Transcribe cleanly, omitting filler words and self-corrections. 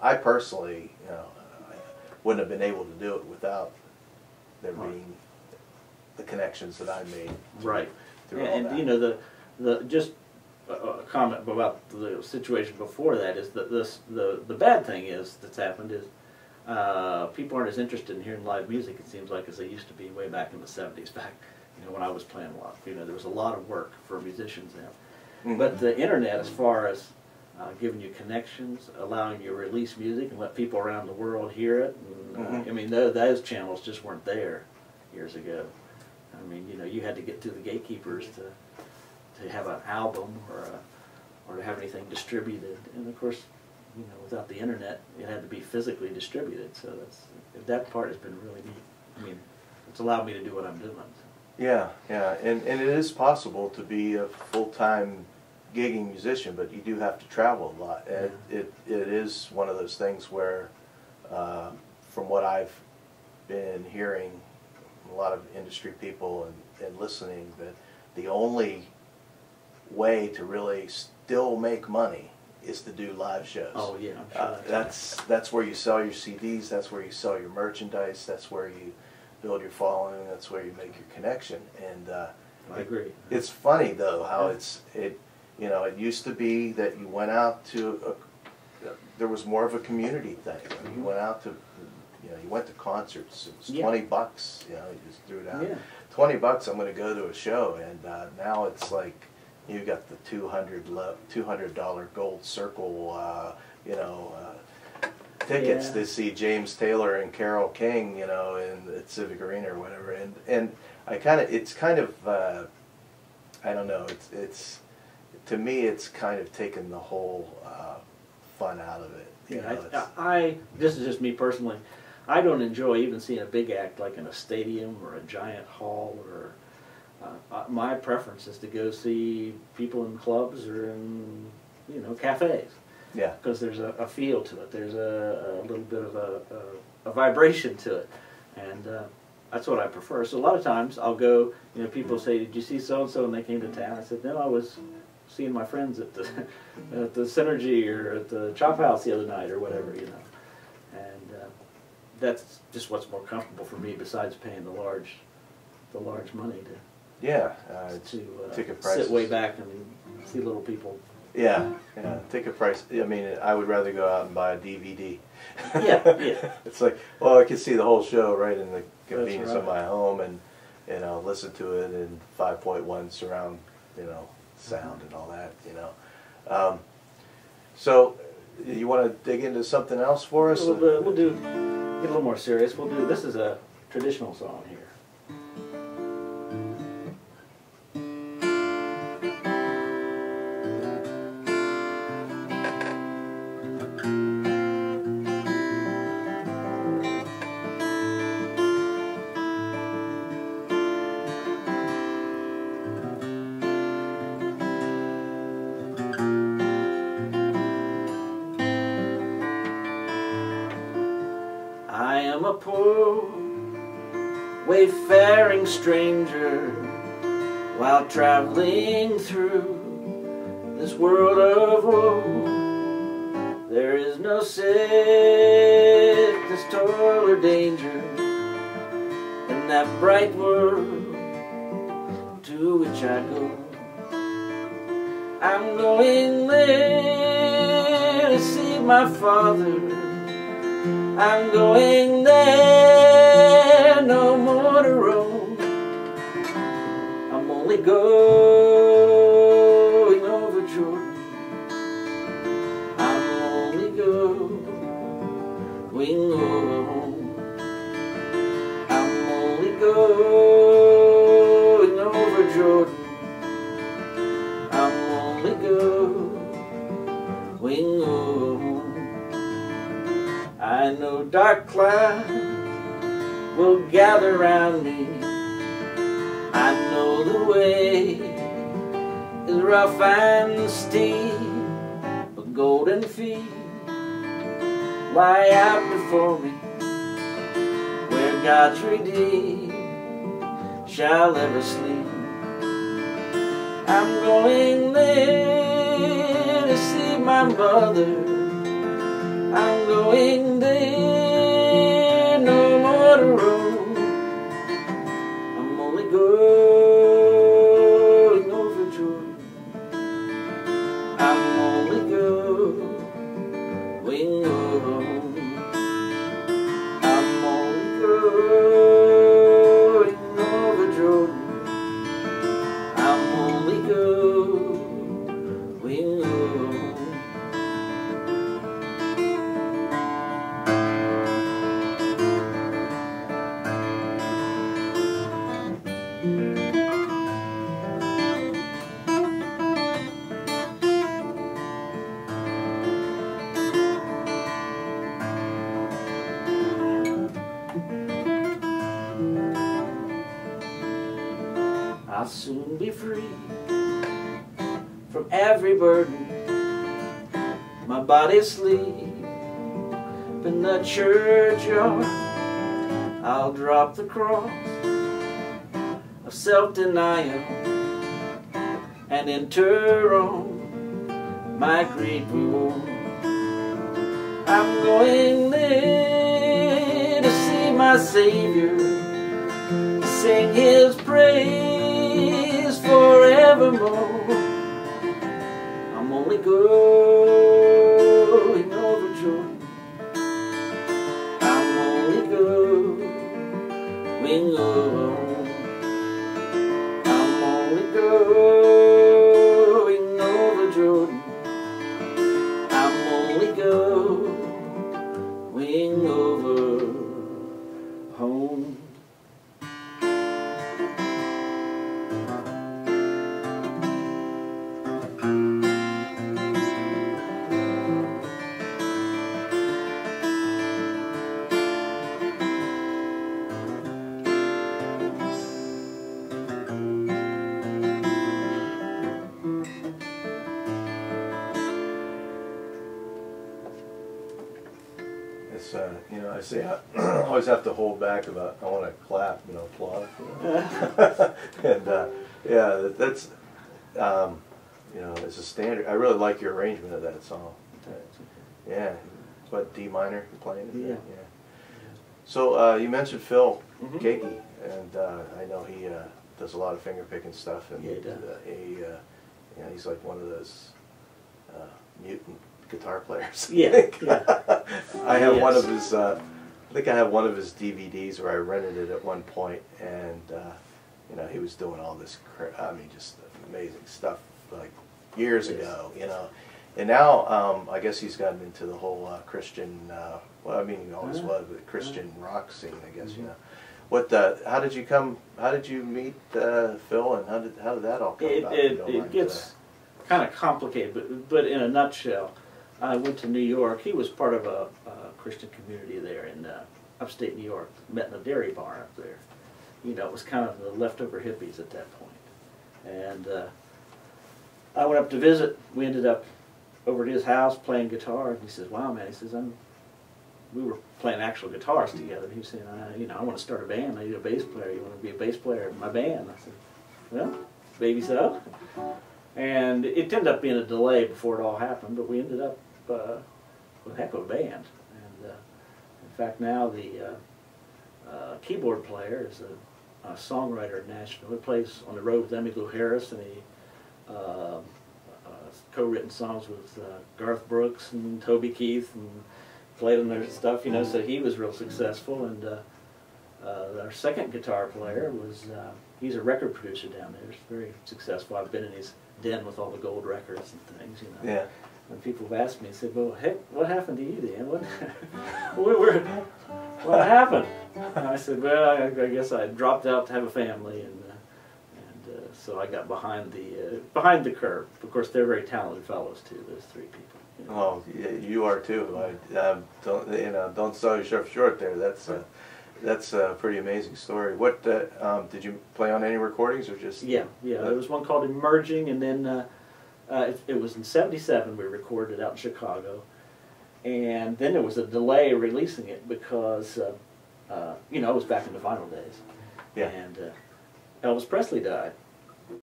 I personally, I wouldn't have been able to do it without there being the connections that I made. Right. Through Yeah, all and that. you know, just a comment about the situation before that is that the bad thing is that's happened is people aren't as interested in hearing live music, it seems like, as they used to be way back in the 70s, back when I was playing a lot. There was a lot of work for musicians then. Mm-hmm. But the internet, as far as giving you connections, allowing you to release music and let people around the world hear it, and, I mean, those channels just weren't there years ago. I mean, you had to get through the gatekeepers to have an album or to have anything distributed, and of course, without the internet, it had to be physically distributed. So that part has been really neat. I mean, it's allowed me to do what I'm doing. Yeah, and it is possible to be a full-time gigging musician, but you do have to travel a lot. And it is one of those things where, from what I've been hearing, a lot of industry people and listening, that the only way to really still make money is to do live shows. Oh yeah, I'm sure that's where you sell your CDs. That's where you sell your merchandise. That's where you build your following. That's where you make your connection. And I agree. It's funny though how it used to be that you went out to there was more of a community thing. You went out to you went to concerts. It was $20. You just threw it out. Yeah. $20. I'm going to go to a show, and now it's like you got the $200 Gold Circle, tickets to see James Taylor and Carole King, at Civic Arena or whatever. And it's kind of I don't know. It's to me, it's kind of taken the whole fun out of it. This is just me personally. I don't enjoy even seeing a big act like in a stadium or a giant hall. Or my preference is to go see people in clubs or in cafes. Yeah. Because there's a feel to it. There's a little bit of a vibration to it, and that's what I prefer. So a lot of times I'll go. People say, "Did you see so and so?" and they came to town. I said, "No, I was seeing my friends at the Synergy or at the Chop House the other night or whatever." And that's just what's more comfortable for me, besides paying the large money to ticket prices. sit way back and see little people. Yeah, ticket price. I mean, I would rather go out and buy a DVD. Yeah. It's like, well, I can see the whole show right in the convenience of my home, and listen to it in 5.1 surround, sound and all that, So, you want to dig into something else for us? We'll do. Get a little more serious. We'll do. This is a traditional song here. I am a poor, wayfaring stranger, while traveling through this world of woe. There is no sickness, toil, or danger in that bright world to which I go. I'm going there to see my Father. I'm going there, no more to roam. I'm only going over Jordan. I'm only going over home. I'm only going over Jordan. I'm only going over home. I know dark clouds will gather round me. I know the way is rough and steep, but golden feet lie out before me, where God's redeemed shall ever sleep. I'm going there to see my mother. I'm going going there, no more to roam. I'm only going over Jordan. I'm only going over home. I'm only going over Jordan. I'm only going over home. I'll soon be free from every burden. My body's asleep in the churchyard. I'll drop the cross of self-denial and enter on my great reward. I'm going there to see my Savior, to sing His praise forevermore. I'm only going over Jordan. I'm only going over home. I'm only going over Jordan. I'm only going over home. It's you know, I say I always have to hold back about I want to clap, you know, applaud, you know. And yeah, that's you know, it's a standard. I really like your arrangement of that song. Yeah, what D minor you're playing? Yeah. Yeah. So you mentioned Phil Mhm. Keiki, and I know he does a lot of finger picking stuff, and Yeah, he does. you know, he's like one of those mutant guitar players. Yeah, yeah. I have one Yes. of his. I think I have one of his DVDs where I rented it at one point, and you know, he was doing all this. I mean, just amazing stuff like years Yes. ago. You know, and now I guess he's gotten into the whole Christian. Well, I mean, he always was, but Christian rock scene. I guess you know. What? How did you come? How did you meet Phil, and how did that all come about? if you don't It mind gets kind of complicated, but in a nutshell, I went to New York. He was part of a Christian community there in upstate New York. Met in a dairy barn up there. You know, it was kind of the leftover hippies at that point. And I went up to visit. We ended up over at his house playing guitar. And he says, "Wow, man," he says, we were playing actual guitars together. He was saying, you know, "I want to start a band. I need a bass player. You want to be a bass player in my band?" I said, "Well, maybe so." And it ended up being a delay before it all happened, but we ended up with a heck of a band. And in fact, now the keyboard player is a songwriter in Nashville. He plays on the road with Emmylou Harris, and he co-written songs with Garth Brooks and Toby Keith, and played on their stuff, you know, so he was real successful. And our second guitar player was, he's a record producer down there. He's very successful. I've been in his den with all the gold records and things, you know. Yeah. And people have asked me, said, "Well, heck, what happened to you, Dan? What happened?" And I said, "Well, I guess I dropped out to have a family, and so I got behind the curve." Of course, they're very talented fellows too. Those three people. You know. Oh, yeah, you are too. Don't sell yourself short there. That's a pretty amazing story. What did you play on any recordings or just? Yeah. There was one called "Emerging," and then it was in '77 we recorded it out in Chicago, and then there was a delay releasing it because you know, it was back in the vinyl days. Yeah. And Elvis Presley died.